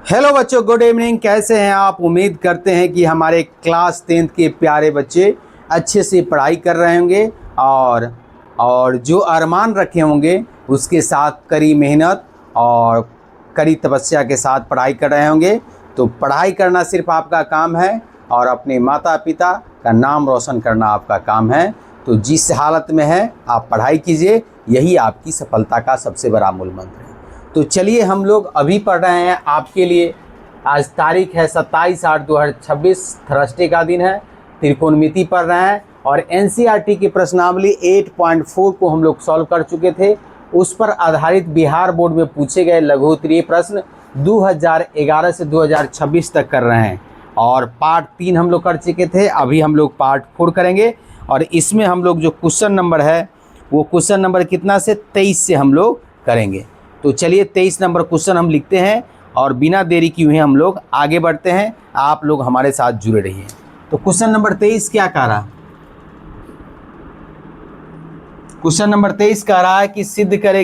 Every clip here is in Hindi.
हेलो बच्चों, गुड इवनिंग। कैसे हैं आप? उम्मीद करते हैं कि हमारे क्लास 10th के प्यारे बच्चे अच्छे से पढ़ाई कर रहे होंगे और जो अरमान रखे होंगे उसके साथ कड़ी मेहनत और कड़ी तपस्या के साथ पढ़ाई कर रहे होंगे। तो पढ़ाई करना सिर्फ आपका काम है और अपने माता पिता का नाम रोशन करना आपका काम है। तो जिस हालत में है आप पढ़ाई कीजिए, यही आपकी सफलता का सबसे बड़ा मूल मंत्र है। तो चलिए हम लोग अभी पढ़ रहे हैं आपके लिए। आज तारीख है 27/8/2026, थर्सडे का दिन है। त्रिकोणमिति पढ़ रहे हैं और एनसीईआरटी की प्रश्नावली 8.4 को हम लोग सॉल्व कर चुके थे। उस पर आधारित बिहार बोर्ड में पूछे गए लघु उत्तरीय प्रश्न 2011 से 2026 तक कर रहे हैं और पार्ट 3 हम लोग कर चुके थे। अभी हम लोग पार्ट 4 करेंगे और इसमें हम लोग जो क्वेश्चन नंबर है वो क्वेश्चन नंबर कितना से 23 से हम लोग करेंगे। तो चलिए 23 नंबर क्वेश्चन हम लिखते हैं और बिना देरी किए हुए हम लोग आगे बढ़ते हैं। आप लोग हमारे साथ जुड़े रहिए। तो क्वेश्चन नंबर 23 क्या कह रहा है? क्वेश्चन नंबर 23 कह रहा है कि सिद्ध करे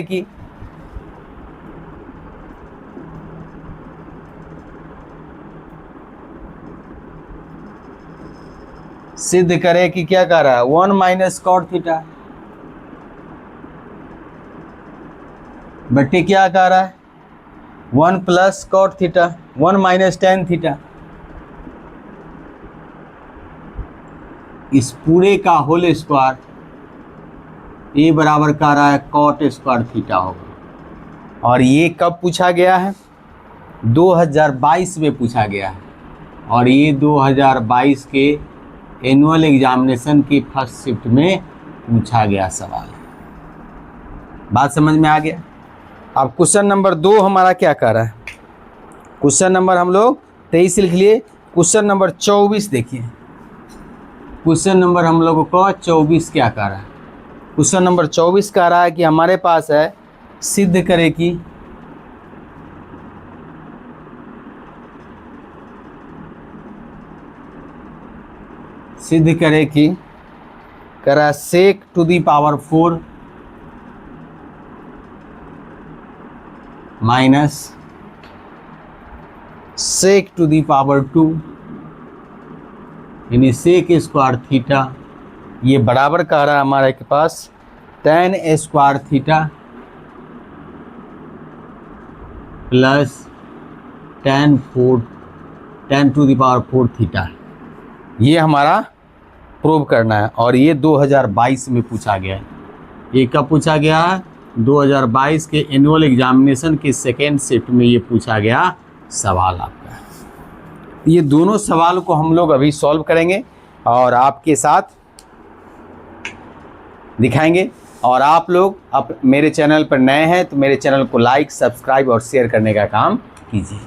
कि क्या कह रहा है? 1 - cot थीटा बट्टे क्या कह रहा है? 1 + cot थीटा, 1 - tan थीटा। इस पूरे का होल स्क्वायर ए बराबर कह रहा है cot स्क्वायर थीटा होगा। और ये कब पूछा गया है? 2022 में पूछा गया है और ये 2022 के एनुअल एग्जामिनेशन की फर्स्ट शिफ्ट में पूछा गया सवाल है। बात समझ में आ गया? अब क्वेश्चन नंबर 2 हमारा क्या कह रहा है? क्वेश्चन नंबर हम लोग 23 लिख लिए। क्वेश्चन नंबर 24 देखिए। क्वेश्चन नंबर हम लोगों को 24 क्या कह रहा है? क्वेश्चन नंबर 24 कह रहा है कि हमारे पास है सिद्ध करे कि कह रहा है sec to the power 4 minus sec to the power 2 यानी sec स्क्वायर थीटा, ये बराबर कह रहा है हमारे के पास tan square theta plus tan to the power 4 theta. ये हमारा प्रूव करना है और ये 2022 में पूछा गया है। ये कब पूछा गया है? 2022 के एनुअल एग्जामिनेशन की सेकेंड शिफ्ट में ये पूछा गया सवाल आपका। ये दोनों सवाल को हम लोग अभी सॉल्व करेंगे और आपके साथ दिखाएंगे। और आप लोग अब मेरे चैनल पर नए हैं तो मेरे चैनल को लाइक, सब्सक्राइब और शेयर करने का काम कीजिए।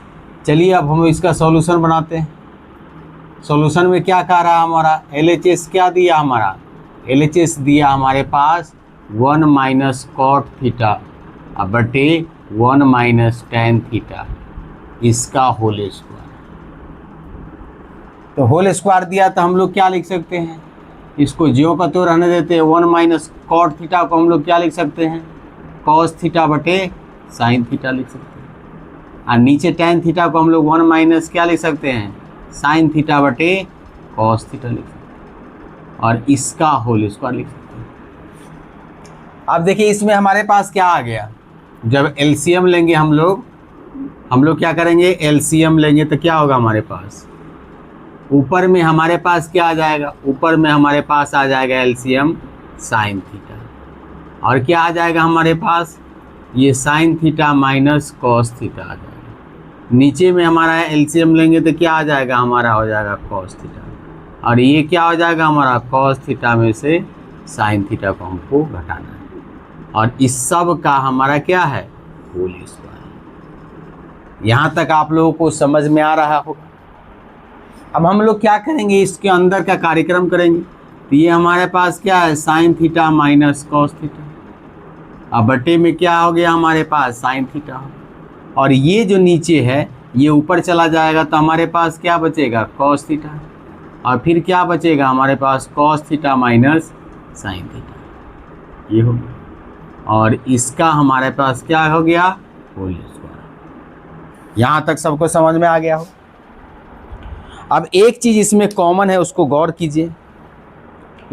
चलिए अब हम इसका सॉल्यूशन बनाते हैं। सॉल्यूशन में क्या कह रहा है हमारा? LHS क्या दिया हमारा? LHS दिया हमारे पास 1 - cot थीटा अब बटे 1 - tan थीटा, इसका होल स्क्वायर। तो होल स्क्वायर दिया तो हम लोग क्या लिख सकते हैं? इसको ज्यों का तो रहने देते हैं। 1 - cot थीटा को हम लोग क्या लिख सकते हैं? cos थीटा बटे sin थीटा लिख सकते हैं। और नीचे tan थीटा को हम लोग 1 - क्या लिख सकते हैं? sin थीटा बटे cos थीटा लिख सकते हैं और इसका होल स्क्वायर लिख सकते हैं। अब देखिए इसमें हमारे पास क्या आ गया? जब एलसीएम लेंगे हम लोग क्या करेंगे? एलसीएम लेंगे तो क्या होगा हमारे पास? ऊपर में हमारे पास क्या आ जाएगा? ऊपर में हमारे पास आ जाएगा एलसीएम sin थीटा और क्या आ जाएगा हमारे पास? ये sin theta minus cos theta आ जाएगा। नीचे में हमारा एलसीएम लेंगे तो क्या आ जाएगा? हमारा हो जाएगा cos थीटा और ये क्या हो जाएगा हमारा? cos थीटा में से sin थीटा को हमको घटाना है और इस सब का हमारा क्या है? Whole square. यहाँ तक आप लोगों को समझ में आ रहा होगा। अब हम लोग क्या करेंगे? इसके अंदर का कार्यक्रम करेंगे। तो ये हमारे पास क्या है? sin theta minus cos theta. अब बटे में क्या हो गया हमारे पास? sin थीटा और ये जो नीचे है ये ऊपर चला जाएगा तो हमारे पास क्या बचेगा? cos थीटा और फिर क्या बचेगा हमारे पास? cos theta minus sin theta. ये हो गया और इसका हमारे पास क्या हो गया? Whole square. यहाँ तक सबको समझ में आ गया हो। अब एक चीज़ इसमें कॉमन है, उसको गौर कीजिए।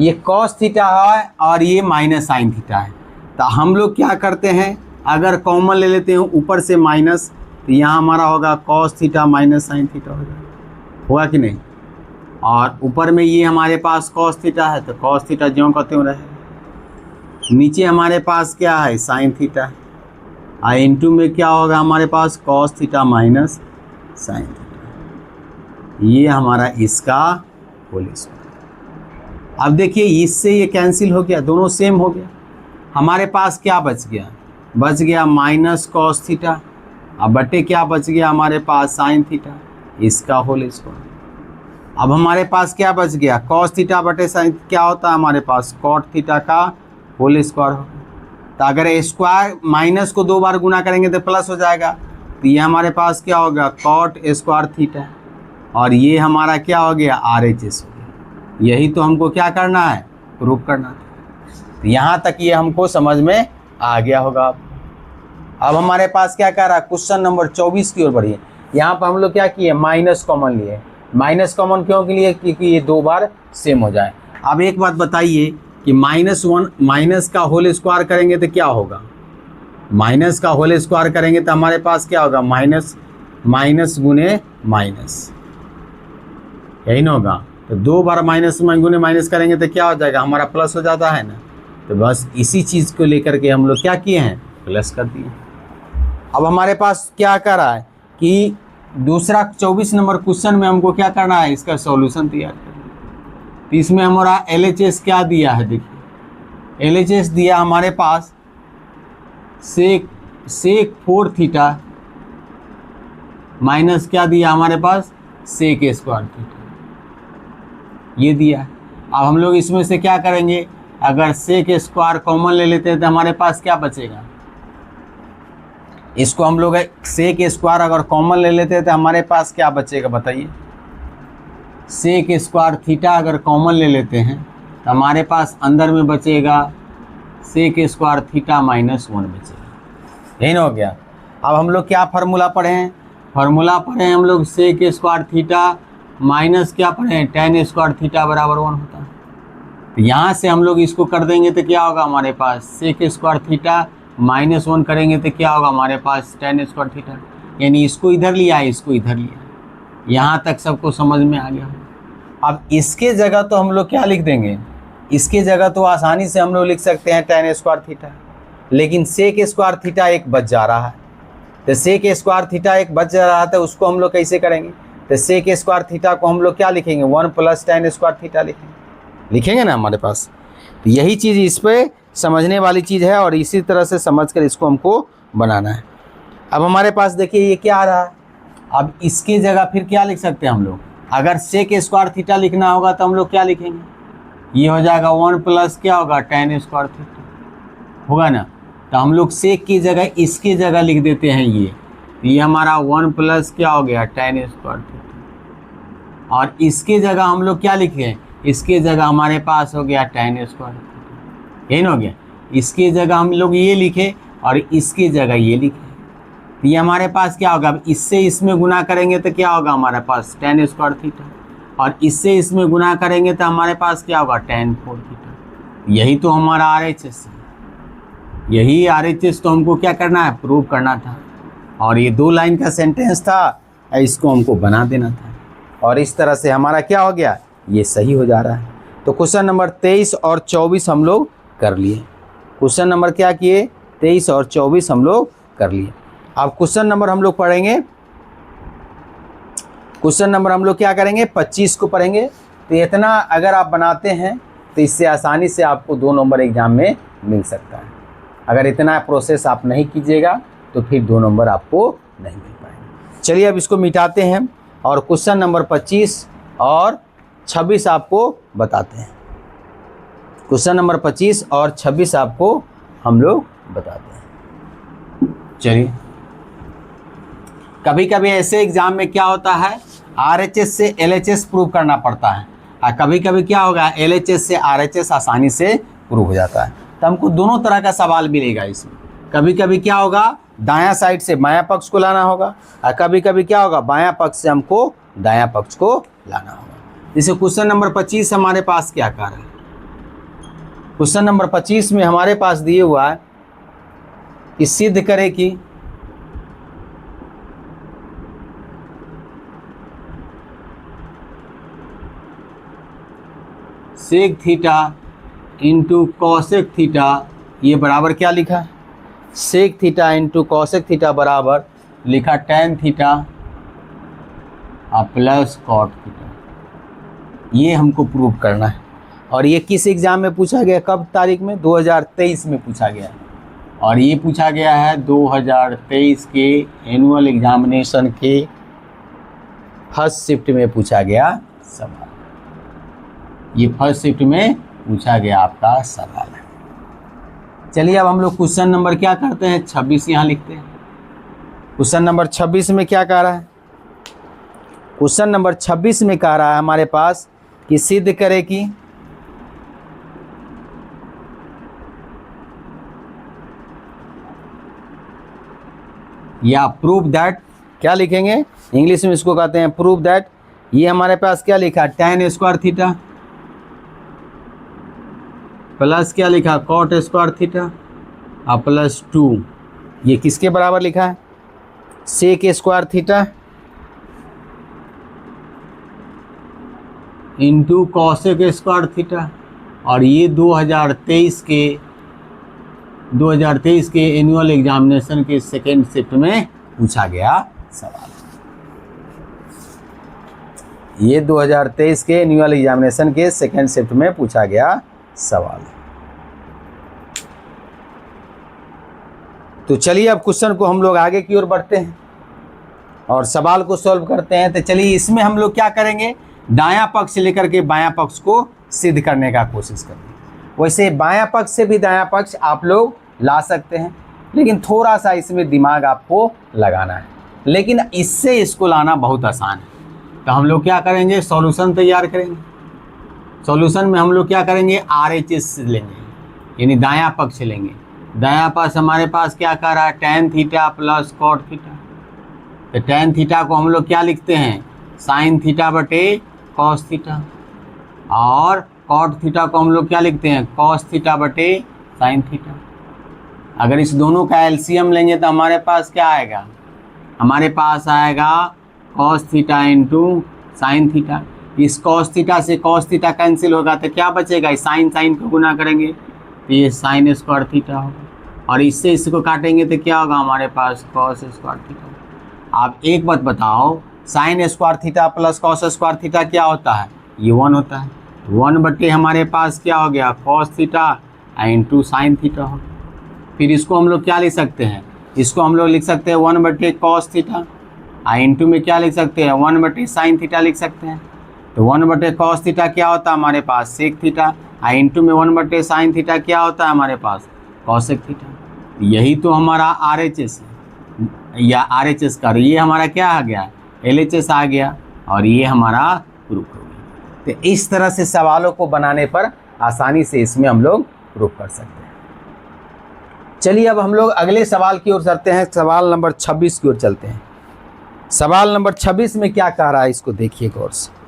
ये कॉस थीटा है और ये माइनस साइन थीटा है। तो हम लोग क्या करते हैं, अगर कॉमन ले लेते हैं ऊपर से माइनस, तो यहाँ हमारा होगा cos theta minus sine theta होगा कि नहीं। और ऊपर में ये हमारे पास कॉस थीटा है, तो कॉस थीटा ज्यों का त्यों रहे। नीचे हमारे पास क्या है, साइन थीटा है। और इनटू में क्या होगा हमारे पास, cos theta minus sine theta. ये हमारा इसका होल स्क्वायर। अब देखिए इससे ये कैंसिल हो गया, दोनों सेम हो गया। हमारे पास क्या बच गया, बच गया माइनस कॉस थीटा। अब बटे क्या बच गया हमारे पास, साइन थीटा, इसका होल स्क्वायर। अब हमारे पास क्या बच गया, कॉस थीटा बटे साइन क्या होता है हमारे पास, कॉट थीटा का होल स्क्वायर होगा। तो अगर स्क्वायर माइनस को 2 बार गुना करेंगे तो प्लस हो जाएगा। तो ये हमारे पास क्या होगा, कॉट स्क्वायर थीटा। और ये हमारा क्या हो गया, RHS हो गया। यही तो हमको क्या करना है, प्रूव करना था। तो यहाँ तक ये हमको समझ में आ गया होगा। अब हमारे पास क्या कह रहा है, क्वेश्चन नंबर 24 की ओर बढ़िए। यहाँ पर हम लोग क्या किए, माइनस कॉमन लिए। माइनस कॉमन क्यों के लिए, क्योंकि ये 2 बार सेम हो जाए। अब एक बात बताइए कि -1 माइनस का होल स्क्वायर करेंगे तो क्या होगा, माइनस का होल स्क्वायर करेंगे तो हमारे पास क्या होगा, माइनस माइनस गुने माइनस, यही ना होगा। तो 2 बार माइनस गुने माइनस करेंगे तो क्या हो जाएगा, हमारा प्लस हो जाता है ना। तो बस इसी चीज़ को लेकर के हम लोग क्या किए हैं, प्लस कर दिए। अब हमारे पास क्या कर रहा है कि दूसरा 24 नंबर क्वेश्चन में हमको क्या करना है, इसका सॉल्यूशन तैयार करना। तो इसमें हमारा LHS क्या दिया है, देखिए LHS दिया हमारे पास सेक 4 थीटा माइनस क्या दिया हमारे पास, सेक स्क्वायर थीटा, ये दिया है। अब हम लोग इसमें से क्या करेंगे, अगर सेक स्क्वायर कॉमन ले लेते हैं तो हमारे पास क्या बचेगा, इसको हम लोग सेक स्क्वायर अगर कॉमन ले लेते हैं तो हमारे पास क्या बचेगा बताइए। सेक स्क्वायर थीटा अगर कॉमन ले लेते हैं तो हमारे पास अंदर में बचेगा सेक स्क्वायर थीटा -1 बचेगा, यही ना हो गया। अब हम लोग क्या फार्मूला पढ़े हैं, फार्मूला पढ़े हैं हम लोग सेक स्क्वायर थीटा माइनस क्या पढ़े हैं, tan स्क्वायर थीटा बराबर 1 होता है। तो यहाँ से हम लोग इसको कर देंगे तो क्या होगा हमारे पास, सेक स्क्वायर थीटा -1 करेंगे तो क्या होगा हमारे पास, tan स्क्वायर थीटा। यानी इसको इधर लिया है, इसको इधर लिया। यहाँ तक सबको समझ में आ गया। अब इसके जगह तो हम लोग क्या लिख देंगे, इसके जगह तो आसानी से हम लोग लिख सकते हैं tan स्क्वायर थीटा। लेकिन सेक स्क्वायर थीटा एक बच जा रहा है, तो सेक स्क्वायर थीटा एक बच जा रहा है, तो उसको हम लोग कैसे करेंगे, तो सेक स्क्वायर थीटा को हम लोग क्या लिखेंगे, 1 + tan स्क्वायर थीटा लिखेंगे ना हमारे पास। तो यही चीज़ इस पर समझने वाली चीज़ है और इसी तरह से समझकर इसको हमको बनाना है। अब हमारे पास देखिए ये क्या आ रहा है, अब इसकी जगह फिर क्या लिख सकते हैं हम लोग, अगर सेक स्क्वायर थीटा लिखना होगा तो हम लोग क्या लिखेंगे, ये हो जाएगा 1 + क्या होगा, tan स्क्वायर थीटा होगा ना। तो हम लोग सेक की जगह इसकी जगह लिख देते हैं ये हमारा 1 + क्या हो गया, tan स्क्वायर थीटा। और इसकी जगह हम लोग क्या लिखें, इसकी जगह हमारे पास हो गया tan स्क्वायर, यही ना हो गया। इसकी जगह हम लोग ये लिखे और इसकी जगह ये लिखे, तो ये हमारे पास क्या होगा, अब इससे इसमें गुना करेंगे तो क्या होगा हमारे पास, tan स्क्वायर थीटा। और इससे इसमें गुना करेंगे तो हमारे पास क्या होगा, tan 4 थीटा। यही तो हमारा RHS है, यही RHS तो हमको क्या करना है, प्रूव करना था। और ये 2 लाइन का सेंटेंस था, इसको हमको बना देना था। और इस तरह से हमारा क्या हो गया, ये सही हो जा रहा है। तो क्वेश्चन नंबर 23 और 24 हम लोग कर लिए। क्वेश्चन नंबर क्या किए, 23 और 24 हम लोग कर लिए। अब क्वेश्चन नंबर हम लोग पढ़ेंगे, क्वेश्चन नंबर हम लोग क्या करेंगे, 25 को पढ़ेंगे। तो इतना अगर आप बनाते हैं तो इससे आसानी से आपको 2 नंबर एग्जाम में मिल सकता है। अगर इतना प्रोसेस आप नहीं कीजिएगा तो फिर 2 नंबर आपको नहीं मिल पाएंगे। चलिए अब इसको मिटाते हैं और क्वेश्चन नंबर 25 और 26 आपको बताते हैं। क्वेश्चन नंबर 25 और 26 आपको हम लोग बताते हैं। चलिए, कभी कभी ऐसे एग्जाम में क्या होता है, RHS से LHS प्रूव करना पड़ता है, और कभी कभी क्या होगा, LHS से RHS आसानी से प्रूव हो जाता है। तो हमको दोनों तरह का सवाल मिलेगा इसमें। कभी कभी क्या होगा, दायां साइड से बायां पक्ष को लाना होगा, और कभी कभी क्या होगा, बायां पक्ष से हमको दायां पक्ष को लाना होगा। जैसे क्वेश्चन नंबर 25 हमारे पास क्या कह रहा है, क्वेश्चन नंबर 25 में हमारे पास दिए हुआ है कि सिद्ध करे कि sec theta into cosec theta, ये बराबर क्या लिखा है, sec theta into cosec theta बराबर लिखा tan theta plus cot theta. ये हमको प्रूव करना है, और ये किस एग्जाम में पूछा गया, कब तारीख में, 2023 में पूछा गया है, और ये पूछा गया है 2023 के एनुअल एग्जामिनेशन के फर्स्ट शिफ्ट में पूछा गया सवाल। ये फर्स्ट शिफ्ट में पूछा गया आपका सवाल है। चलिए अब हम लोग क्वेश्चन नंबर क्या करते हैं, 26 यहाँ लिखते हैं। क्वेश्चन नंबर 26 में क्या कह रहा है, क्वेश्चन नंबर 26 में कह रहा है हमारे पास कि सिद्ध करे कि या प्रूव दैट, क्या लिखेंगे, इंग्लिश में इसको कहते हैं प्रूव दैट। ये हमारे पास क्या लिखा, tan स्क्वायर थीटा प्लस क्या लिखा, कॉट स्क्वायर थीटा और प्लस 2, ये किसके बराबर लिखा है, sec square theta into cosec square theta, और ये 2023 के एनुअल एग्जामिनेशन के सेकेंड शिफ्ट में पूछा गया सवाल। ये 2023 के एनुअल एग्जामिनेशन के सेकेंड शिफ्ट में पूछा गया सवाल। तो चलिए अब क्वेश्चन को हम लोग आगे की ओर बढ़ते हैं और सवाल को सॉल्व करते हैं। तो चलिए इसमें हम लोग क्या करेंगे, दायां पक्ष से लेकर के बायां पक्ष को सिद्ध करने का कोशिश करेंगे। वैसे बायां पक्ष से भी दायां पक्ष आप लोग ला सकते हैं, लेकिन थोड़ा सा इसमें दिमाग आपको लगाना है, लेकिन इससे इसको लाना बहुत आसान है। तो हम लोग क्या करेंगे, सॉल्यूशन तैयार करेंगे। सॉल्यूशन में हम लोग क्या करेंगे, RHS लेंगे, यानी दायां पक्ष लेंगे। दायां पक्ष हमारे पास क्या कर रहा है, tan theta plus cot theta. तो tan थीटा को हम लोग क्या लिखते हैं, साइन थीटा बटे कॉस थीटा, और कॉट थीटा को हम लोग क्या लिखते हैं, कॉस थीटा बटे साइन थीटा। अगर इस दोनों का एलसीएम लेंगे तो हमारे पास क्या आएगा, हमारे पास आएगा cos theta into sine theta. इस कॉस थीटा से कॉस थीटा कैंसिल होगा तो क्या बचेगा, साइन साइन को गुना करेंगे तो ये साइन स्क्वायर थीटा होगा, और इससे इसको काटेंगे तो क्या होगा, हमारे पास कॉस स्क्वायर थीटा। आप एक बात बताओ, sine square theta plus cos square theta क्या होता है, ये 1 होता है। 1 बटे हमारे पास क्या हो गया, cos theta into sine theta हो। फिर इसको हम लोग क्या लिख सकते हैं, इसको हम लोग लिख सकते हैं 1 बटे कॉस थीटा, इंटू में क्या लिख सकते हैं, 1 बटे साइन थीटा लिख सकते हैं। तो 1 बटे कॉस थीटा क्या होता है हमारे पास, सेक थीटा, इंटू में 1 बटे साइन थीटा क्या होता है हमारे पास, कॉसेक थीटा। यही तो हमारा RHS है, या RHS का, ये हमारा क्या आ गया, LHS आ गया, और ये हमारा प्रूफ हो गया। तो इस तरह से सवालों को बनाने पर आसानी से इसमें हम लोग प्रूफ कर सकते हैं। चलिए अब हम लोग अगले सवाल की ओर चलते हैं, सवाल नंबर 26 की ओर चलते हैं। सवाल नंबर 26 में क्या कह रहा है, इसको देखिए गौर से।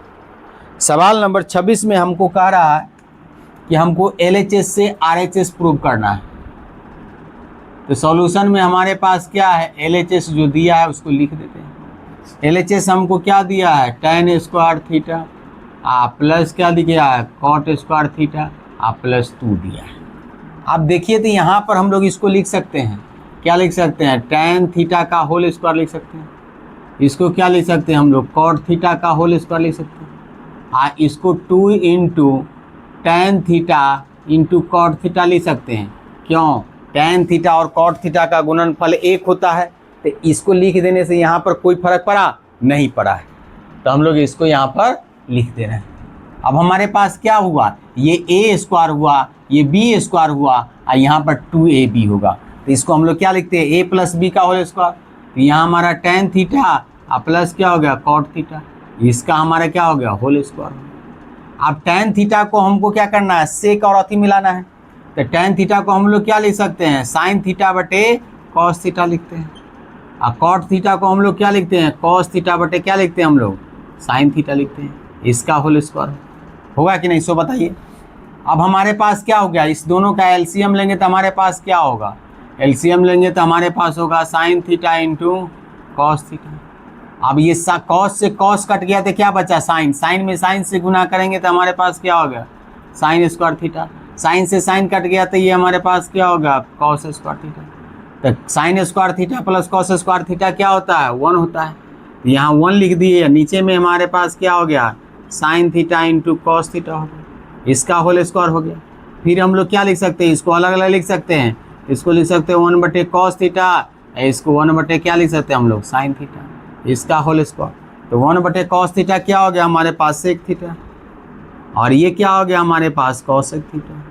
सवाल नंबर 26 में हमको कह रहा है कि हमको LHS से RHS प्रूव करना है। तो सॉल्यूशन में हमारे पास क्या है, LHS जो दिया है उसको लिख देते हैं। LHS हमको क्या दिया है, tan स्क्वायर थीटा प्लस क्या दिया है, कॉट स्क्वायर थीटा प्लस 2 दिया है। आप देखिए तो यहाँ पर हम लोग इसको लिख सकते हैं, क्या लिख सकते हैं, tan थीटा का होल स्क्वायर लिख सकते हैं। इसको क्या लिख सकते हैं हम लोग, कॉट थीटा का होल स्क्वायर लिख सकते हैं। इसको 2 into tan theta into cot theta लिख सकते हैं। क्यों, tan थीटा और कॉट थीटा का गुणनफल 1 होता है, तो इसको लिख देने से यहाँ पर कोई फर्क पड़ा नहीं पड़ा है, तो हम लोग इसको यहाँ पर लिख दे रहे हैं। अब हमारे पास क्या हुआ, ये a स्क्वायर हुआ, ये b स्क्वायर हुआ, और यहाँ पर 2ab होगा। तो इसको हम लोग क्या लिखते हैं, a प्लस बी का होल स्क्वायर। तो यहाँ हमारा tan थीटा प्लस क्या हो गया, कॉट थीटा, इसका हमारा क्या हो गया, होल स्क्वायर। अब tan थीटा को हमको क्या करना है, सेक और अथी मिलाना है। तो tan थीटा को हम लोग क्या लिख सकते हैं, साइन थीटा बटे कॉस थीटा लिखते हैं, और कॉट थीटा को हम लोग क्या लिखते हैं, कॉस थीटा बटे क्या लिखते हैं हम लोग, साइन थीटा लिखते हैं। इसका होल स्क्वायर होगा कि नहीं, सो बताइए। अब हमारे पास क्या हो गया, इस दोनों का एलसीएम लेंगे तो हमारे पास क्या होगा, एलसीएम लेंगे तो हमारे पास होगा sine theta into cos theta. अब ये कॉस से कॉस कट गया तो क्या बचा, साइन, साइन में साइन से गुना करेंगे तो हमारे पास क्या होगा, साइन स्क्वायर थीटा। साइन से साइन कट गया तो ये हमारे पास क्या होगा, कॉस स्क्वायर थीटा। तो sine square theta plus cos square theta क्या होता है, 1 होता है। तो यहाँ 1 लिख दिए, नीचे में हमारे पास क्या हो गया, sine theta into cos theta हो गया, इसका होल स्क्वायर हो गया। फिर हम लोग क्या लिख सकते हैं, इसको अलग अलग लिख सकते हैं, इसको लिख सकते हैं 1 बटे कॉस थीटा, इसको 1 बटे क्या लिख सकते हैं हम लोग, साइन थीटा, इसका होल स्क्वायर। तो 1 बटे कॉस थीटा क्या हो गया हमारे पास, सेक थीटा, और ये क्या हो गया हमारे पास, कॉसेक थीटा।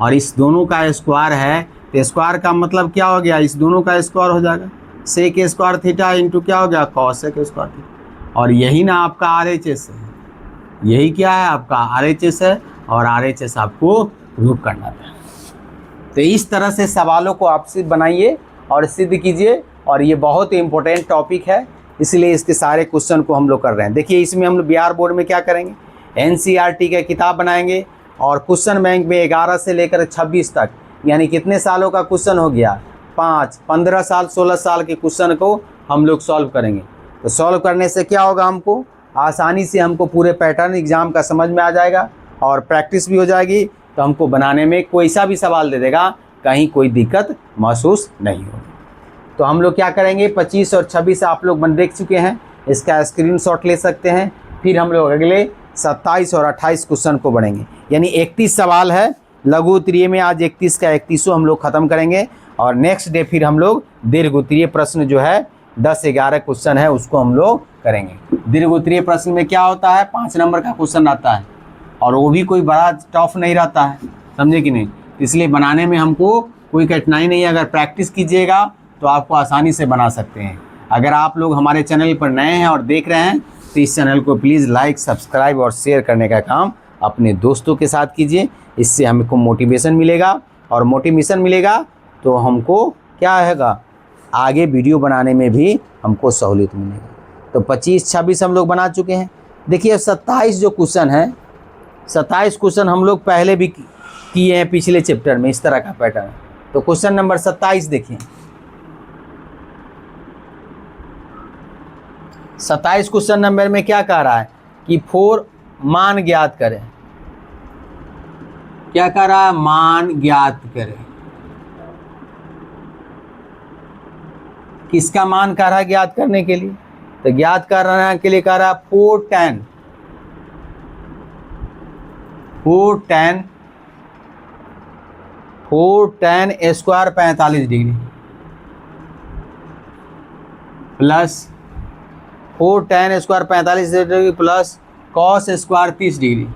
और इस दोनों का स्क्वायर है तो स्क्वायर का मतलब क्या हो गया, इस दोनों का स्क्वायर हो जाएगा, सेक स्क्वायर थीटा इंटू क्या हो गया, कॉसेक स्क्वायर थीटा। और यही ना आपका RHS है, यही क्या है आपका RHS है, और RHS आपको प्रूव करना था। तो इस तरह से सवालों को आप सिद्ध बनाइए और सिद्ध कीजिए, और ये बहुत ही इंपॉर्टेंट टॉपिक है, इसलिए इसके सारे क्वेश्चन को हम लोग कर रहे हैं। देखिए इसमें हम लोग बिहार बोर्ड में क्या करेंगे, NCERT का किताब बनाएंगे, और क्वेश्चन बैंक में 11 से लेकर 26 तक, यानी कितने सालों का क्वेश्चन हो गया, 5, 15 साल 16 साल के क्वेश्चन को हम लोग सॉल्व करेंगे। तो सॉल्व करने से क्या होगा, हमको आसानी से हमको पूरे पैटर्न एग्जाम का समझ में आ जाएगा, और प्रैक्टिस भी हो जाएगी, तो हमको बनाने में कोई सा भी सवाल दे देगा, कहीं कोई दिक्कत महसूस नहीं होगी। तो हम लोग क्या करेंगे, 25 और 26 आप लोग देख चुके हैं, इसका स्क्रीनशॉट ले सकते हैं। फिर हम लोग अगले 27 और 28 क्वेश्चन को बढ़ेंगे, यानी 31 सवाल है लघु उत्तरीय में, आज 31 का 31 हम लोग ख़त्म करेंगे, और नेक्स्ट डे फिर हम लोग दीर्घ उत्तरीय प्रश्न जो है 10-11 क्वेश्चन है उसको हम लोग करेंगे। दीर्घ उत्तरीय प्रश्न में क्या होता है, 5 नंबर का क्वेश्चन आता है, और वो भी कोई बड़ा टफ नहीं रहता है, समझे कि नहीं। इसलिए बनाने में हमको कोई कठिनाई नहीं है, अगर प्रैक्टिस कीजिएगा तो आपको आसानी से बना सकते हैं। अगर आप लोग हमारे चैनल पर नए हैं और देख रहे हैं तो इस चैनल को प्लीज़ लाइक, सब्सक्राइब और शेयर करने का काम अपने दोस्तों के साथ कीजिए, इससे हमको मोटिवेशन मिलेगा, और मोटिवेशन मिलेगा तो हमको क्या होगा, आगे वीडियो बनाने में भी हमको सहूलियत मिलेगी। तो 25-26 हम लोग बना चुके हैं। देखिए 27 जो क्वेश्चन है, 27 क्वेश्चन हम लोग पहले भी किए हैं पिछले चैप्टर में, इस तरह का पैटर्न। तो क्वेश्चन नंबर 27 देखिए, 27 क्वेश्चन नंबर में क्या कह रहा है कि 4 मान ज्ञात करें। क्या कह रहा है, मान ज्ञात करें। किसका मान कह रहा है ज्ञात करने के लिए, तो ज्ञात करने के लिए कह रहा है 4 tan square 45 degree plus 4 tan square 45 degree plus cos square 30 degree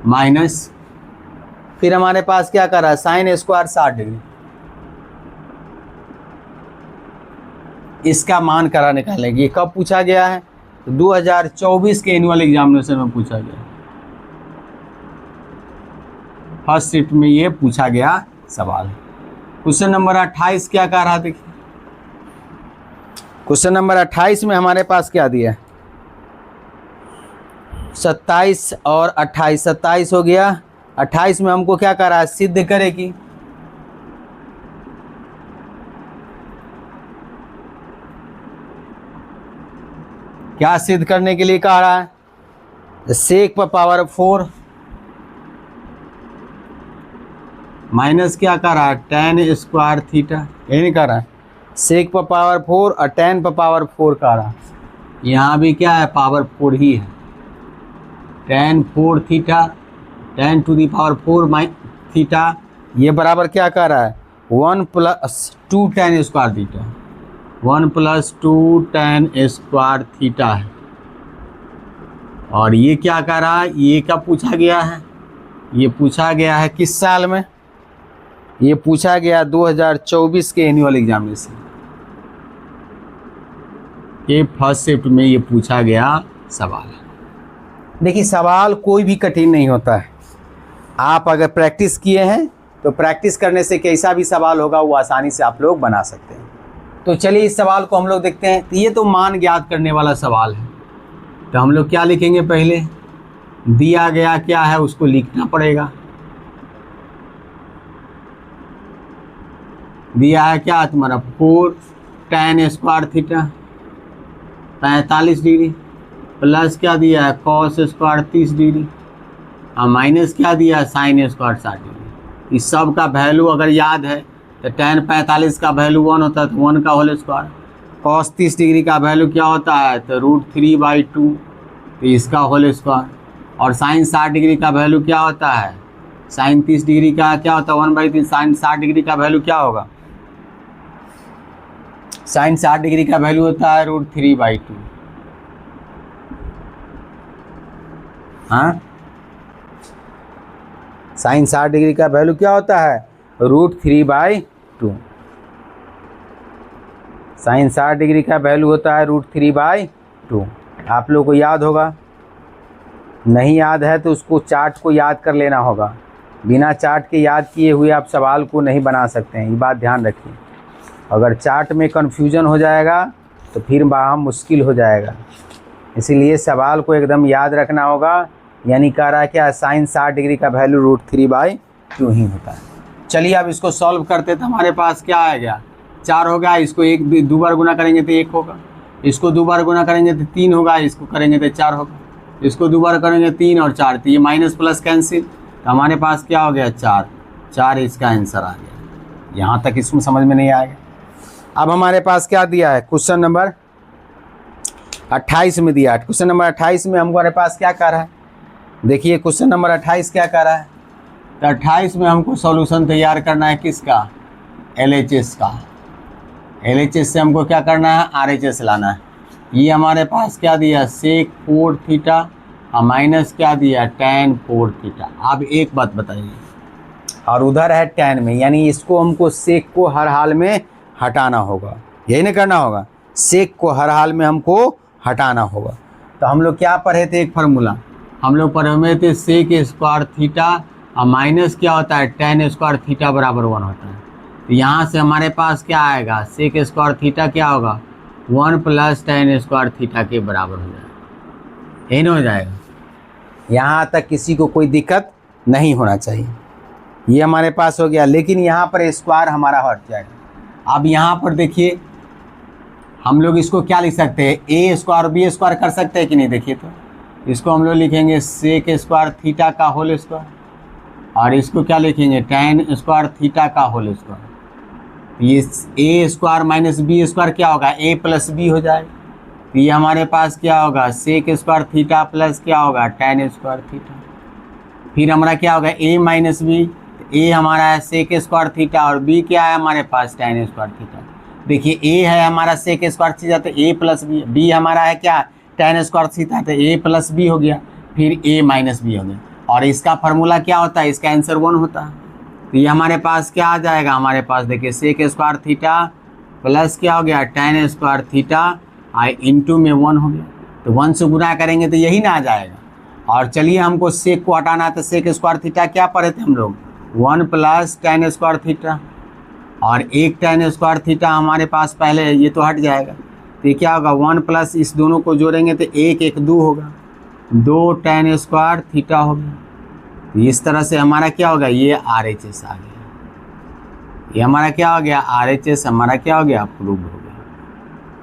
minus, फिर हमारे पास क्या कर रहा है, साइन स्क्वायर 60 डिग्री। इसका मान करा निकालेंगे। ये कब पूछा गया है, तो 2024 के एनुअल एग्जामिनेशन में पूछा गया, फर्स्ट शिफ्ट में ये पूछा गया सवाल। क्वेश्चन नंबर 28 क्या कह रहा, देखिए क्वेश्चन नंबर 28 में हमारे पास क्या दिया है, 27 और 28, 27 हो गया। 28 में हमको क्या कह रहा है, सिद्ध करे कि क्या सिद्ध करने के लिए कह रहा है, सेक पर पावर 4 माइनस क्या कर रहा है, tan स्क्वायर थीटा, यही नहीं कर रहा है, सेक पर पावर 4 और tan पर पावर 4 कर रहा है। यहाँ भी क्या है, पावर 4 ही है, tan 4 theta, tan to the power 4 theta, ये बराबर क्या कर रहा है, 1 + 2 tan square theta, 1 + 2 tan square theta है। और ये क्या कर रहा है, ये क्या पूछा गया है, ये पूछा गया है किस साल में, ये पूछा गया 2024 के एनुअल एग्जामिनेशन के फर्स्ट शिफ्ट में ये पूछा गया सवाल है। देखिए सवाल कोई भी कठिन नहीं होता है, आप अगर प्रैक्टिस किए हैं तो प्रैक्टिस करने से कैसा भी सवाल होगा वो आसानी से आप लोग बना सकते हैं। तो चलिए इस सवाल को हम लोग देखते हैं। तो ये तो मान ज्ञात करने वाला सवाल है, तो हम लोग क्या लिखेंगे, पहले दिया गया क्या है उसको लिखना पड़ेगा। दिया है क्या तुम्हारा 4 tan square theta 45 degree, plus क्या दिया है cos स्क्वायर 30 डिग्री, और माइनस क्या दिया है साइन स्क्वायर 60 डिग्री। इस सब का वैल्यू अगर याद है तो tan 45 का वैल्यू 1 होता है, तो 1 का होल स्क्वायर। cos 30 डिग्री का वैल्यू क्या होता है, तो √3/2, तो इसका होल स्क्वायर। और साइन 60 डिग्री का वैल्यू क्या होता है, साइन 30 डिग्री का क्या होता है 1/3। साइन 60 डिग्री का वैल्यू क्या होगा, साइन 60 डिग्री का वैल्यू होता है √3/2। हाँ, साइन 60 डिग्री का वैल्यू क्या होता है √3/2। साइन 60 डिग्री का वैल्यू होता है √3/2। आप लोगों को याद होगा, नहीं याद है तो उसको चार्ट को याद कर लेना होगा। बिना चार्ट के याद किए हुए आप सवाल को नहीं बना सकते हैं, ये बात ध्यान रखिए। अगर चार्ट में कन्फ्यूजन हो जाएगा तो फिर वहाँ मुश्किल हो जाएगा, इसीलिए सवाल को एकदम याद रखना होगा। यानी कह रहा है क्या, साइन 60 डिग्री का वैल्यू √3/2 ही होता है। चलिए अब इसको सॉल्व करते तो हमारे पास क्या आएगा, 4 होगा। इसको 2 बार गुना करेंगे तो 1 होगा, इसको 2 बार गुना करेंगे तो 3 होगा, इसको करेंगे तो 4 होगा, इसको 2 बार करेंगे 3 और 4, तो ये माइनस प्लस कैंसिल, तो हमारे पास क्या हो गया 4 इसका आंसर आ गया। यहाँ तक इसमें समझ में नहीं आएगा। अब हमारे पास क्या दिया है, क्वेश्चन नंबर 28 में दिया है। क्वेश्चन नंबर 28 में हमारे पास क्या कर रहा है, देखिए क्वेश्चन नंबर 28 क्या कर रहा है। तो 28 में हमको सॉल्यूशन तैयार करना है किसका, LHS का। LHS से हमको क्या करना है, RHS लाना है। ये हमारे पास क्या दिया, sec 4 थीटा और माइनस क्या दिया tan 4 थीटा। अब एक बात बताइए, और उधर है tan में, यानी इसको हमको sec को हर हाल में हटाना होगा, यही ना करना होगा, sec को हर हाल में हमको हटाना होगा। तो हम लोग क्या पढ़े थे, एक फार्मूला हम लोग पढ़े हुए थे, sec स्क्वायर थीटा और माइनस क्या होता है tan स्क्वायर थीटा बराबर 1 होता है। तो यहाँ से हमारे पास क्या आएगा, sec स्क्वायर थीटा क्या होगा 1 प्लस tan स्क्वायर थीटा के बराबर हो जाएगा, यही ना हो जाएगा। यहाँ तक किसी को कोई दिक्कत नहीं होना चाहिए। ये हमारे पास हो गया, लेकिन यहाँ पर स्क्वायर हमारा हट जाएगा। अब यहाँ पर देखिए हम लोग इसको क्या लिख सकते हैं, a स्क्वायर b स्क्वायर कर सकते हैं कि नहीं, देखिए तो इसको हम लोग लिखेंगे sec स्क्वायर थीटा का होल स्क्वायर, और इसको क्या लिखेंगे tan स्क्वायर थीटा का होल स्क्वायर। ये a square minus b square क्या होगा, a प्लस b हो जाएगा। तो ये हमारे पास क्या होगा, sec स्क्वायर थीटा प्लस क्या होगा tan स्क्वायर थीटा। फिर हमारा क्या होगा a माइनस b, a हमारा है sec स्क्वायर थीटा और b क्या है हमारे पास tan स्क्वायर थीटा। देखिए a है हमारा sec स्क्वायर थीटा तो a प्लस b हमारा है क्या tan स्क्वायर थीटा, तो a प्लस b हो गया, फिर a माइनस b हो गया। और इसका फार्मूला क्या होता है, इसका आंसर 1 होता है। तो ये हमारे पास क्या आ जाएगा, हमारे पास देखिए sec स्क्वायर थीटा प्लस क्या हो गया tan स्क्वायर थीटा इंटू में 1 हो गया, तो 1 से गुना करेंगे तो यही ना आ जाएगा। और चलिए हमको sec को हटाना, तो sec स्क्वायर थीटा क्या पढ़े थे हम लोग 1 प्लस tan स्क्वायर थीटा, और एक tan स्क्वायर थीटा हमारे पास पहले, ये तो हट जाएगा। तो ये क्या होगा 1 प्लस इस दोनों को जोड़ेंगे तो 1 1 2 होगा, 2 tan स्क्वायर थीटा हो गया। तो इस तरह से हमारा क्या होगा, ये RHS आ गया, ये हमारा क्या हो गया RHS हमारा क्या हो गया प्रूव हो गया।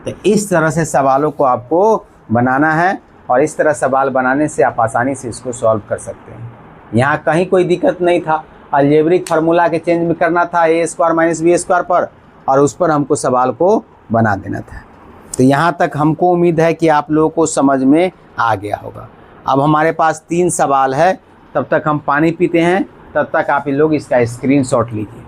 तो इस तरह से सवालों को आपको बनाना है, और इस तरह सवाल बनाने से आप आसानी से इसको सॉल्व कर सकते हैं। यहाँ कहीं कोई दिक्कत नहीं था, अलजेब्रिक फार्मूला के चेंज में करना था a square minus b square पर, और उस पर हमको सवाल को बना देना था। तो यहाँ तक हमको उम्मीद है कि आप लोगों को समझ में आ गया होगा। अब हमारे पास 3 सवाल है, तब तक हम पानी पीते हैं, तब तक आप लोग इसका स्क्रीनशॉट लीजिए।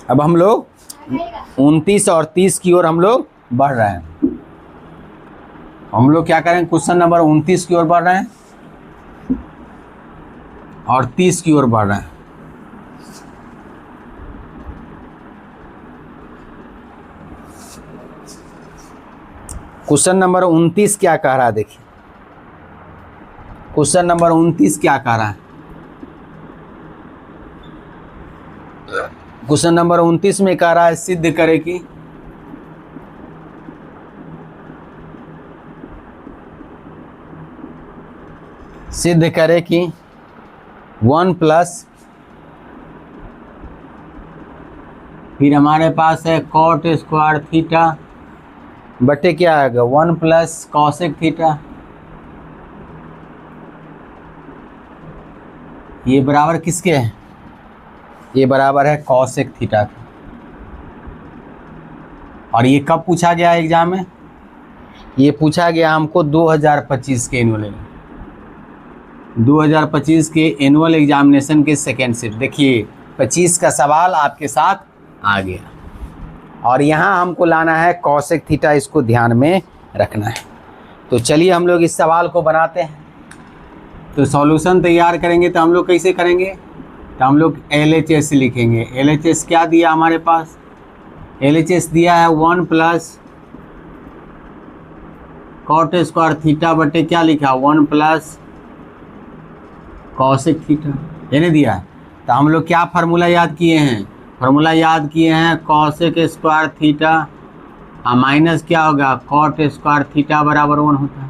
अब हम लोग 29 और 30 की ओर हम लोग बढ़ रहे हैं। हम लोग क्या करें, क्वेश्चन नंबर 29 की ओर बढ़ रहे हैं और 30 की ओर बढ़ रहे हैं। क्वेश्चन नंबर 29 क्या कह रहा है, देखिए क्वेश्चन नंबर 29 क्या कह रहा है। क्वेश्चन नंबर 29 में कह रहा है सिद्ध करे कि सिद्ध करे कि 1 प्लस, फिर हमारे पास है कॉट स्क्वायर थीटा बटे क्या आएगा 1 प्लस कॉसेक थीटा, ये बराबर किसके है, ये बराबर है कॉसेक थीटा के। और ये कब पूछा गया एग्जाम में, ये पूछा गया हमको 2025 के एनुअल 2025 के एनुअल एग्जामिनेशन के सेकेंड शिफ्ट। देखिए 25 का सवाल आपके साथ आ गया और यहाँ हमको लाना है कॉसेक थीटा, इसको ध्यान में रखना है। तो चलिए हम लोग इस सवाल को बनाते हैं। तो सॉल्यूशन तैयार करेंगे तो हम लोग कैसे करेंगे, तो हम लोग LHS लिखेंगे। LHS क्या दिया हमारे पास, LHS दिया है 1 प्लस कॉट स्क्वायर थीटा बटे क्या लिखा 1 प्लस कॉसेक थीटा, यानी दिया है। तो हम लोग क्या फार्मूला याद किए हैं, फार्मूला याद किए हैं कॉसेक स्क्वायर थीटा माइनस क्या होगा कॉट स्क्वायर थीटा बराबर 1 होता है।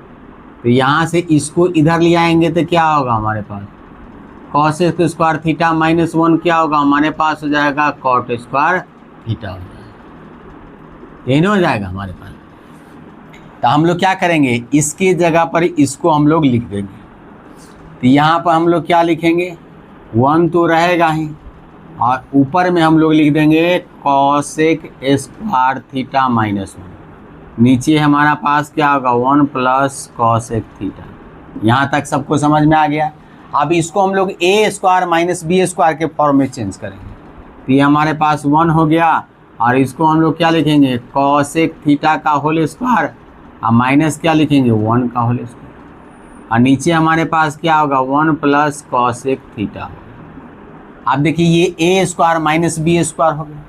तो यहाँ से इसको इधर ले आएंगे तो क्या होगा हमारे पास कॉसेक स्क्वायर थीटा माइनस 1 क्या होगा हमारे पास हो जाएगा कॉट स्क्वायर थीटा हो जाएगा, यही नहीं हो जाएगा हमारे पास। तो हम लोग क्या करेंगे, इसकी जगह पर इसको हम लोग लिख देंगे। तो यहाँ पर हम लोग क्या लिखेंगे 1 तो रहेगा ही और ऊपर में हम लोग लिख देंगे कॉसेक स्क्वायर थीटा माइनस 1, नीचे हमारा पास क्या होगा 1 प्लस कॉसेक थीटा। यहाँ तक सबको समझ में आ गया। अब इसको हम लोग ए स्क्वायर माइनस बी स्क्वायर के फॉर्म में चेंज करेंगे। तो ये हमारे पास 1 हो गया और इसको हम लोग क्या लिखेंगे कॉसेक थीटा का होल स्क्वायर और माइनस क्या लिखेंगे 1 का होल स्क्वायर और नीचे हमारे पास क्या होगा 1 प्लस कॉसेक थीटा। अब देखिए ये ए स्क्वायर माइनस बी स्क्वायर हो गया।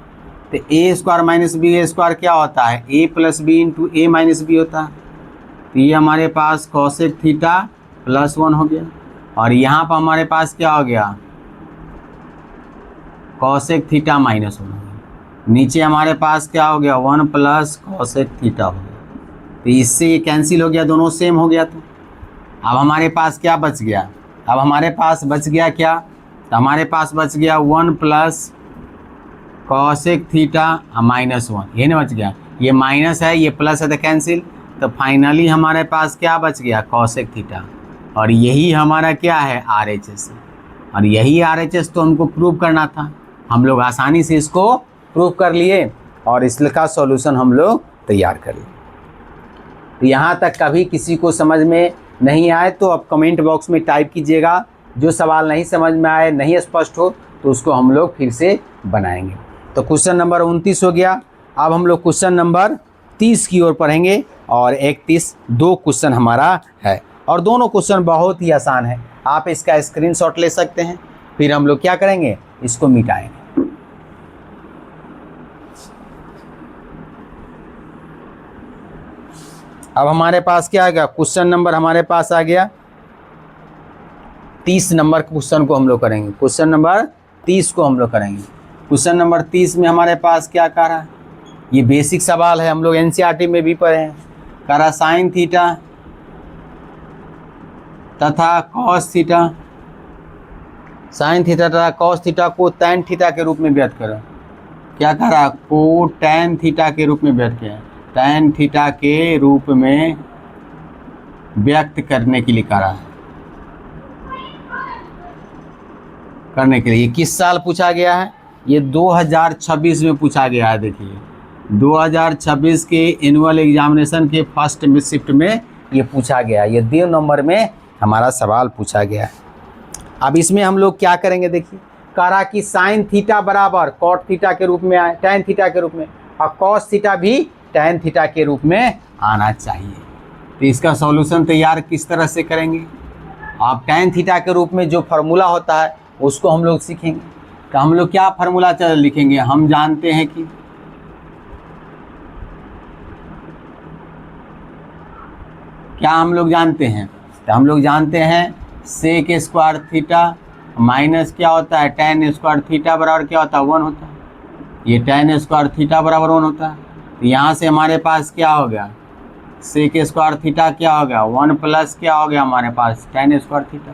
तो ए स्क्वायर माइनस बी स्क्वायर क्या होता है ए प्लस बी इंटू ए माइनस बी होता है। तो ये हमारे पास कॉसेक थीटा प्लस 1 हो गया और यहाँ पर हमारे पास क्या हो गया कॉसेक थीटा माइनस 1 हो गया। नीचे हमारे पास क्या हो गया 1 प्लस कॉसेक थीटा हो गया। तो इससे ये कैंसिल हो गया, दोनों सेम हो गया। तो अब हमारे पास क्या बच गया, अब हमारे पास बच गया क्या, तो हमारे पास बच गया 1 प्लस कॉसेक थीटा माइनस 1, ये नहीं बच गया, ये माइनस है ये प्लस है तो कैंसिल। तो फाइनली हमारे पास क्या बच गया कॉसेक थीटा और यही हमारा क्या है RHS और यही RHS तो हमको प्रूव करना था। हम लोग आसानी से इसको प्रूव कर लिए और इसका सॉल्यूशन हम लोग तैयार कर लिए। तो यहाँ तक कभी किसी को समझ में नहीं आए तो अब कमेंट बॉक्स में टाइप कीजिएगा, जो सवाल नहीं समझ में आए नहीं स्पष्ट हो तो उसको हम लोग फिर से बनाएंगे। तो क्वेश्चन नंबर 29 हो गया। अब हम लोग क्वेश्चन नंबर 30 की ओर पढ़ेंगे और 31 दो क्वेश्चन हमारा है और दोनों क्वेश्चन बहुत ही आसान है। आप इसका स्क्रीनशॉट ले सकते हैं, फिर हम लोग क्या करेंगे इसको मिटाएंगे। अब हमारे पास क्या आ गया क्वेश्चन नंबर हमारे पास आ गया 30 नंबर क्वेश्चन को हम लोग करेंगे। क्वेश्चन नंबर 30 को हम लोग करेंगे। क्वेश्चन नंबर 30 में हमारे पास क्या कह रहा है, ये बेसिक सवाल है, हम लोग NCERT में भी पढ़े हैं। कह रहा साइन थीटा तथा कॉस थीटा, साइन थीटा तथा कॉस थीटा को टैन थीटा के रूप में व्यक्त करो। क्या कह रहा को टैन थीटा के रूप में व्यक्त किया, टैन थीटा के रूप में व्यक्त करने के लिए कह रहा है, करने के लिए। ये किस साल पूछा गया है, ये 2026 में पूछा गया है। देखिए 2026 के एनुअल एग्जामिनेशन के फर्स्ट शिफ्ट में ये पूछा गया, ये 2 नंबर में हमारा सवाल पूछा गया है। अब इसमें हम लोग क्या करेंगे, देखिए कह रहा कि साइन थीटा बराबर कॉट थीटा के रूप में आए, टैन थीटा के रूप में, और कॉस थीटा भी टैन थीटा के रूप में आना चाहिए। तो इसका सॉल्यूशन तैयार किस तरह से करेंगे, आप टैन थीटा के रूप में जो फार्मूला होता है उसको हम लोग सीखेंगे। तो हम लोग क्या फार्मूला लिखेंगे, हम जानते हैं कि क्या हम लोग जानते हैं? तो हम लोग जानते हैं सेक स्क्वायर थीटा माइनस क्या होता है tan स्क्वायर थीटा बराबर क्या होता है 1 होता है। ये tan स्क्वायर थीटा बराबर 1 होता है। तो यहाँ से हमारे पास क्या हो गया, सेक स्क्वायर थीटा क्या हो गया 1 प्लस क्या हो गया हमारे पास tan स्क्वायर थीटा।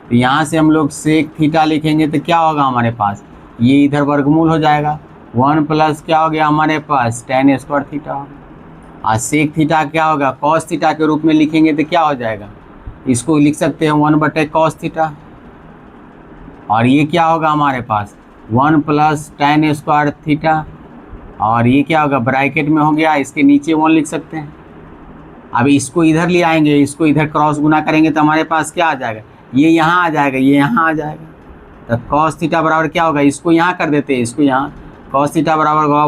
तो यहाँ से हम लोग सेक थीटा लिखेंगे तो क्या होगा हमारे पास, ये इधर वर्गमूल हो जाएगा 1 प्लस क्या हो गया हमारे पास tan स्क्वायर थीटा होगा। और सेक थीटा क्या होगा कॉस थीटा के रूप में लिखेंगे तो क्या हो जाएगा, इसको लिख सकते हैं 1/cos थीटा। और ये क्या होगा हमारे पास 1 प्लस tan स्क्वायर थीटा, और ये क्या होगा ब्रैकेट में हो गया, इसके नीचे 1 लिख सकते हैं। अब इसको इधर ले आएंगे, इसको इधर क्रॉस गुना करेंगे तो हमारे पास क्या आ जाएगा, ये यहाँ आ जाएगा, ये यहाँ आ जाएगा। तो cos थीटा बराबर क्या होगा, इसको यहाँ कर देते हैं, इसको यहाँ cos थीटा बराबर होगा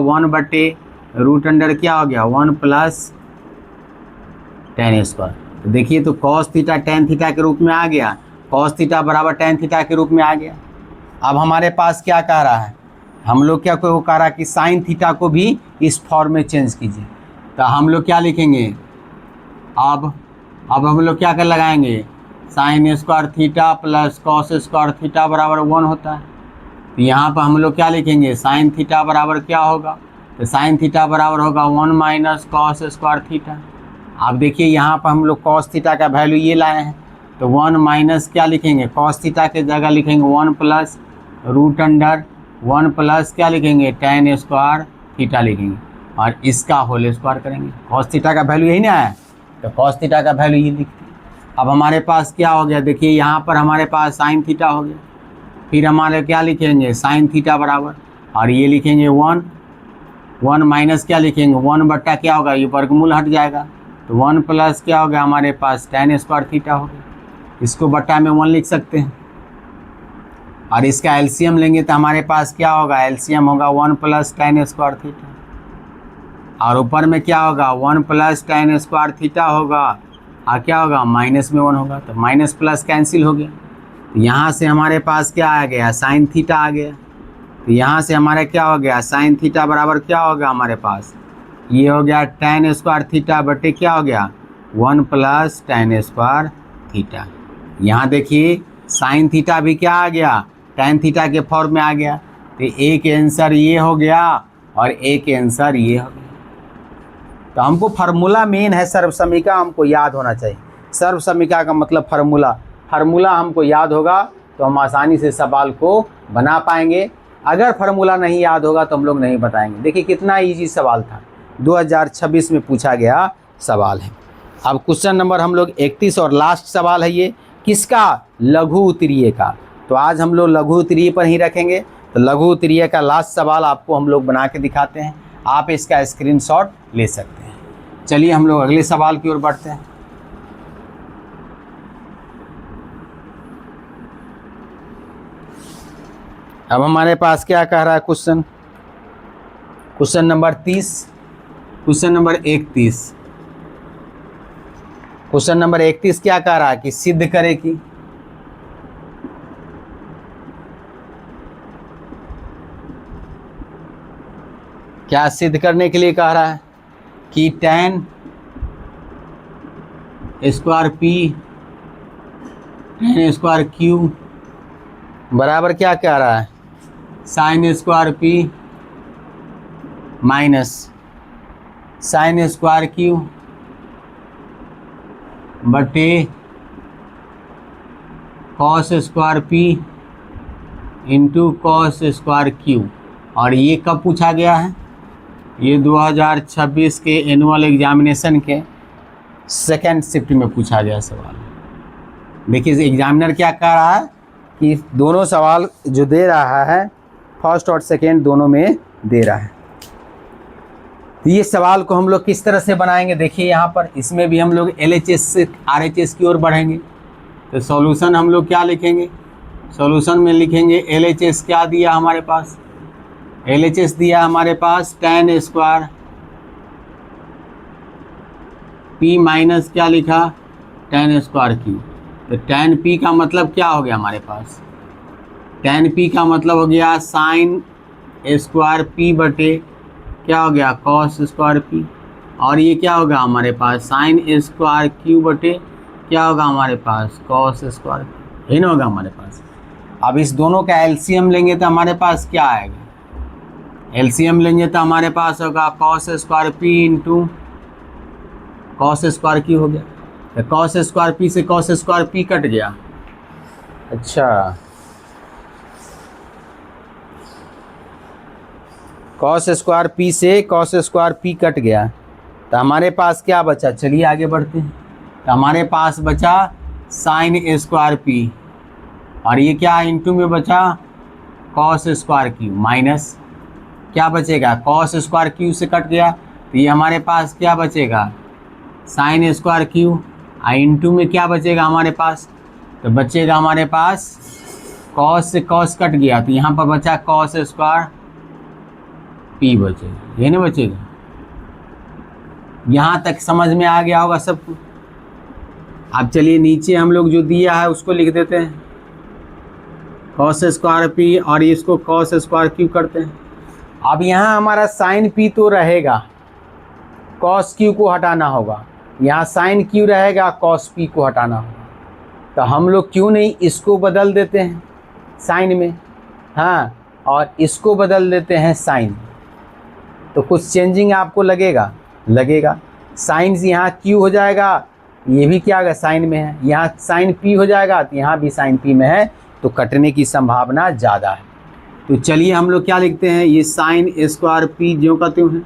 1/√अंडर क्या हो गया 1 प्लस tan स्क्वायर। तो देखिए तो cos थीटा tan थीटा के रूप में आ गया, cos थीटा बराबर tan थीटा के रूप में आ गया। अब हमारे पास क्या कह रहा है, हम लोग क्या को कह रहा है कि sin थीटा को भी इस फॉर्म में चेंज कीजिए। तो हम लोग क्या लिखेंगे, अब हम लोग क्या कर लगाएंगे sin square theta plus cos square theta बराबर 1 होता है। तो यहाँ पर हम लोग क्या लिखेंगे sin थीटा बराबर क्या होगा, तो sin थीटा बराबर होगा 1 माइनस cos स्क्वायर थीटा। अब देखिए यहाँ पर हम लोग cos थीटा का वैल्यू ये लाए हैं, तो 1 माइनस क्या लिखेंगे cos थीटा के जगह लिखेंगे 1 प्लस √1 प्लस क्या लिखेंगे tan स्क्वायर थीटा लिखेंगे, और इसका होल स्क्वायर करेंगे। cos थीटा का वैल्यू यही ना है, तो cos थीटा का वैल्यू ये लिखते हैं। अब हमारे पास क्या हो गया, देखिए यहाँ पर हमारे पास sin थीटा हो गया, फिर हमारे क्या लिखेंगे sin थीटा बराबर, और ये लिखेंगे 1 माइनस क्या लिखेंगे 1 क्या होगा, ये वर्गमूल हट जाएगा, तो 1 प्लस क्या होगा हमारे पास tan स्क्वायर थीटा हो गया, इसको बट्टा में 1 लिख सकते हैं। और इसका एलसीएम लेंगे तो हमारे पास क्या होगा, एलसीएम होगा 1 प्लस tan स्क्वायर थीटा, और ऊपर में क्या होगा 1 प्लस tan स्क्वायर थीटा होगा, और क्या होगा माइनस में 1 होगा, तो माइनस प्लस कैंसिल हो गया। तो यहाँ से हमारे पास क्या आ गया sin थीटा आ गया। तो यहाँ से हमारे क्या हो गया sin थीटा बराबर क्या होगा हमारे पास, ये हो गया tan स्क्वायर थीटा बटे क्या हो गया 1 प्लस tan स्क्वायर थीटा। यहाँ देखिए sin थीटा भी क्या आ गया tan थीटा के फॉर्म में आ गया। तो एक आंसर ये हो गया और एक आंसर ये हो गया। तो हमको फार्मूला मेन है सर्वसमीका, हमको याद होना चाहिए। सर्वसमीका का मतलब फार्मूला हमको याद होगा तो हम आसानी से सवाल को बना पाएंगे। अगर फार्मूला नहीं याद होगा तो हम लोग नहीं बताएंगे। देखिए कितना इजी सवाल था, 2026 में पूछा गया सवाल है। अब क्वेश्चन नंबर हम लोग 31 और लास्ट सवाल है ये, किसका, लघु उत्तरीय का। तो आज हम लोग लघु उत्तरीय पर ही रखेंगे। तो लघु उत्तरीय का लास्ट सवाल आपको हम लोग बना के दिखाते हैं, आप इसका स्क्रीनशॉट ले सकते हैं। चलिए हम लोग अगले सवाल की ओर बढ़ते हैं। अब हमारे पास क्या कह रहा है question number 30, question number 31। Question number 31 क्या कह रहा है कि सिद्ध करे कि क्या सिद्ध करने के लिए कह रहा है कि tan square p tan square q बराबर क्या कह रहा है sin square p minus sin square q बटे cos square p into cos square q। और ये कब पूछा गया है, ये 2026 के एनुअल एग्जामिनेशन के सेकंड शिफ्ट में पूछा गया सवाल। देखिए एग्जामिनर क्या कह रहा है कि दोनों सवाल जो दे रहा है फर्स्ट और सेकंड दोनों में दे रहा है। तो ये सवाल को हम लोग किस तरह से बनाएंगे, देखिए यहाँ पर इसमें भी हम लोग LHS से RHS की ओर बढ़ेंगे। तो सॉल्यूशन हम लोग क्या लिखेंगे, सॉल्यूशन में लिखेंगे LHS क्या दिया हमारे पास, LHS दिया हमारे पास tan स्क्वायर p माइनस क्या लिखा tan स्क्वायर q। तो tan p का मतलब क्या हो गया हमारे पास, tan p का मतलब हो गया sin स्क्वायर p बटे क्या हो गया cos स्क्वायर p। और ये क्या होगा हमारे पास साइन स्क्वायर क्यू बटे क्या होगा हमारे पास कॉस स्क्वायर, ये ना होगा हमारे पास। अब इस दोनों का एलसीएम लेंगे तो हमारे पास क्या आएगा, एलसीएम लेंगे तो हमारे पास होगा cos square P into cos square Q हो गया। तो कॉस स्क्वायर पी से कॉस स्क्वायर पी कट गया। अच्छा, कॉस स्क्वायर पी से कॉस स्क्वायर पी कट गया, तो हमारे पास क्या बचा, चलिए आगे बढ़ते हैं। तो हमारे पास बचा साइन स्क्वायर पी और ये क्या इंटू में बचा कॉस स्क्वायर क्यू माइनस क्या बचेगा कॉस स्क्वायर क्यू से कट गया, तो ये हमारे पास क्या बचेगा साइन स्क्वायर क्यू इंटू में क्या बचेगा हमारे पास, तो बचेगा हमारे पास कॉस से कॉस कट गया, तो यहाँ पर बचा कॉस स्क्वायर पी बचेगा, ये नहीं बचेगा। यहाँ तक समझ में आ गया होगा सबको। अब चलिए नीचे हम लोग जो दिया है उसको लिख देते हैं, कॉस स्क्वायर पी और इसको कॉस स्क्वायर क्यू करते हैं। अब यहाँ हमारा साइन पी तो रहेगा, कॉस क्यू को हटाना होगा, यहाँ साइन क्यू रहेगा, कॉस पी को हटाना होगा। तो हम लोग क्यों नहीं इसको बदल देते हैं साइन में, हाँ, और इसको बदल देते हैं साइन, तो कुछ चेंजिंग आपको लगेगा। साइन यहाँ क्यू हो जाएगा, ये भी क्या होगा साइन में है, यहाँ साइन पी हो जाएगा, तो यहाँ भी साइन पी में है, तो कटने की संभावना ज़्यादा है। तो चलिए हम लोग क्या लिखते हैं, ये साइन स्क्वायर पी ज्यों का त्यों है,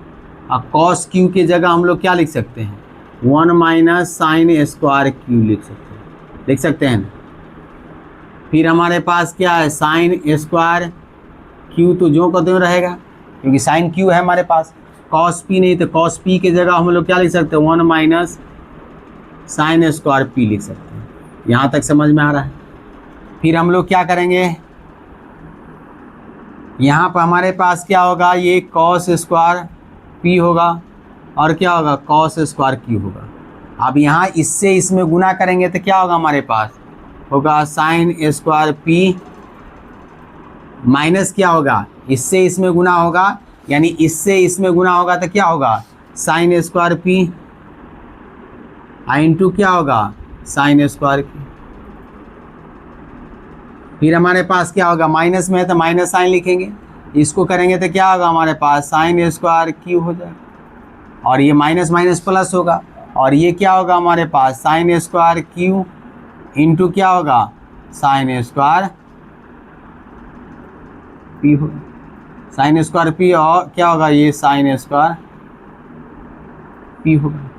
और कॉस क्यू की जगह हम लोग क्या लिख सकते हैं 1 माइनस साइन स्क्वायर क्यू लिख सकते हैं ना। फिर हमारे पास क्या है साइन स्क्वायर क्यू तो ज्यों का त्यों रहेगा, क्योंकि साइन क्यू है हमारे पास, कॉस पी नहीं, तो कॉस पी की जगह हम लोग क्या लिख सकते हैं 1 माइनस साइन स्क्वायर पी लिख सकते हैं। यहाँ तक समझ में आ रहा है। फिर हम लोग क्या करेंगे, यहाँ पर हमारे पास क्या होगा, ये कॉस स्क्वायर पी होगा और क्या होगा कॉस स्क्वायर क्यू होगा। अब यहाँ इससे इसमें गुना करेंगे तो क्या होगा हमारे पास होगा साइन स्क्वायर पी माइनस क्या होगा, इससे इसमें गुना होगा, यानी इससे इसमें गुना होगा तो क्या होगा साइन स्क्वायर पी इंटू क्या होगा साइन स्क्वायर क्यू। फिर हमारे पास क्या होगा, माइनस में है तो माइनस साइन लिखेंगे, इसको करेंगे तो क्या होगा हमारे पास साइन स्क्वायर क्यू हो जाएगा, और ये माइनस माइनस प्लस होगा, और ये क्या होगा हमारे पास साइन स्क्वायर क्यू इंटू क्या होगा साइन स्क्वायर पी होगा, साइन स्क्वायर पी और क्या होगा ये साइन स्क्वायर पी होगा।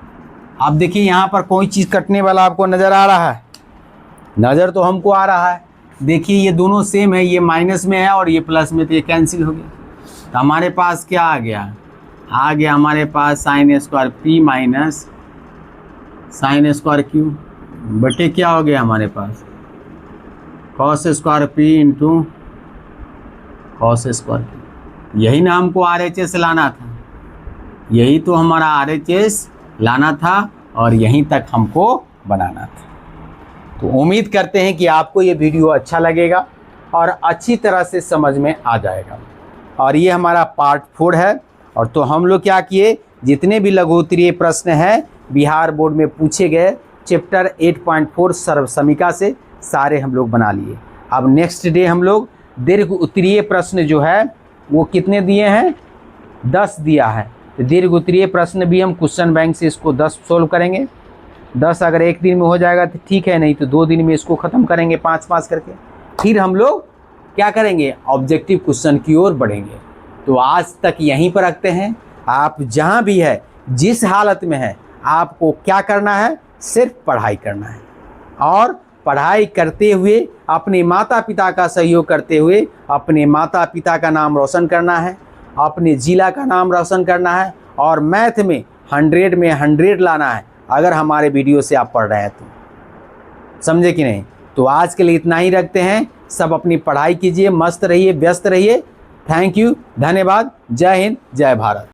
अब देखिए यहाँ पर कोई चीज़ कटने वाला आपको नज़र आ रहा है, नज़र तो हमको आ रहा है। देखिए ये दोनों सेम है, ये माइनस में है और ये प्लस में, तो ये कैंसिल हो गया। तो हमारे पास क्या आ गया हमारे पास sine square P minus sine square Q बटे क्या हो गया हमारे पास cos square P into cos square Q. यही ना हमको RHS लाना था, यही तो हमारा RHS लाना था और यहीं तक हमको बनाना था। तो उम्मीद करते हैं कि आपको ये वीडियो अच्छा लगेगा और अच्छी तरह से समझ में आ जाएगा। और ये हमारा पार्ट 4 है। और तो हम लोग क्या किए, जितने भी लघुत्तरीय प्रश्न हैं बिहार बोर्ड में पूछे गए चैप्टर 8.4 सर्व समीक्षा से सारे हम लोग बना लिए। अब नेक्स्ट डे हम लोग दीर्घ उत्तरीय प्रश्न जो है वो कितने दिए हैं 10 दिया है। तो दीर्घ उत्तरीय प्रश्न भी हम क्वेश्चन बैंक से इसको 10 सोल्व करेंगे। 10 अगर एक दिन में हो जाएगा तो ठीक है, नहीं तो 2 दिन में इसको ख़त्म करेंगे 5-5 करके। फिर हम लोग क्या करेंगे, ऑब्जेक्टिव क्वेश्चन की ओर बढ़ेंगे। तो आज तक यहीं पर रखते हैं। आप जहां भी है, जिस हालत में है, आपको क्या करना है, सिर्फ पढ़ाई करना है। और पढ़ाई करते हुए अपने माता पिता का सहयोग करते हुए अपने माता पिता का नाम रोशन करना है, अपने ज़िला का नाम रोशन करना है, और मैथ में 100 में 100 लाना है। अगर हमारे वीडियो से आप पढ़ रहे हैं तो समझे कि नहीं। तो आज के लिए इतना ही रखते हैं। सब अपनी पढ़ाई कीजिए, मस्त रहिए, व्यस्त रहिए। थैंक यू, धन्यवाद। जय हिंद, जय भारत।